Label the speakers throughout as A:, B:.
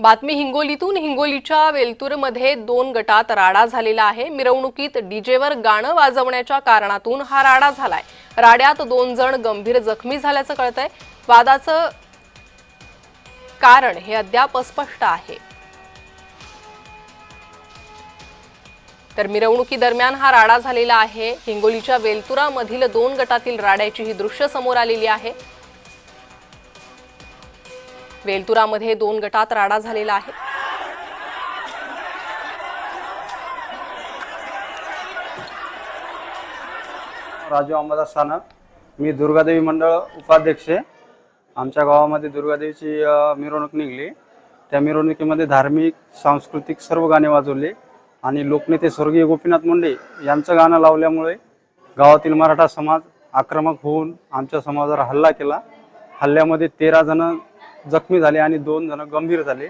A: बातमी हिंगोलीतून। हिंगोलीच्या वेलतूरमध्ये 2 गटात राडा झालेला आहे। मिरवणुकीत डीजेवर गाणं वाजवण्याच्या कारणातून हा राडा झालाय। राड्यात 2 जण गंभीर जखमी झाल्याचं कळतंय। वादाचं कारण हे अद्याप अस्पष्ट आहे। तर मिरवणुकीदरम्यान हा राडा झालेला आहे। हिंगोलीच्या वेलतुरामधील 2 गटातील राड्याची ही दृश्य समोर आलेली आहे। वेलतुरामध्ये 2 गटात राडा झालेला आहे।
B: राजू अंबादास सानप, मी दुर्गादेवी मंडळ उपाध्यक्ष आहे। आमच्या गावामध्ये दुर्गादेवीची मिरवणूक निघली। त्या मिरवणुकीमध्ये धार्मिक सांस्कृतिक सर्व गाणे वाजवले आणि लोकनेते स्वर्गीय गोपीनाथ मुंडे यांचं गाणं लावल्यामुळे गावातील मराठा समाज आक्रमक होऊन आमच्या समाजावर हल्ला केला। हल्ल्यामध्ये 13 जण जखमी झाले आणि 2 जण गंभीर झाले।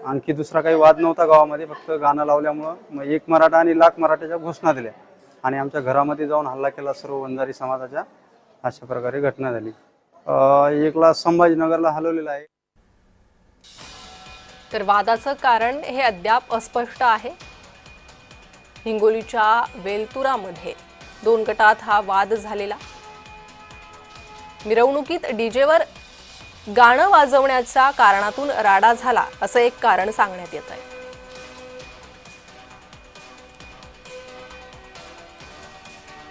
B: आणखी दुसरा काही वाद नव्हता गावामध्ये, फक्त गाणं लावल्यामुळं एक मराठा आणि लाख मराठ्याच्या घोषणा दिल्या आणि आमच्या घरामध्ये जाऊन हल्ला केला सर्व वंजारी समाजाच्या। अशा प्रकारे घटना झाली। एकला संभाजीनगरला हलवलेला आहे।
A: तर वादाचं कारण हे अद्याप अस्पष्ट आहे। हिंगोलीच्या वेलतुरामध्ये 2 गटात हा वाद झालेला। मिरवणुकीत डीजेवर गाणं वाजवण्याच्या कारणातून राडा झाला असं एक कारण सांगण्यात येत आहे।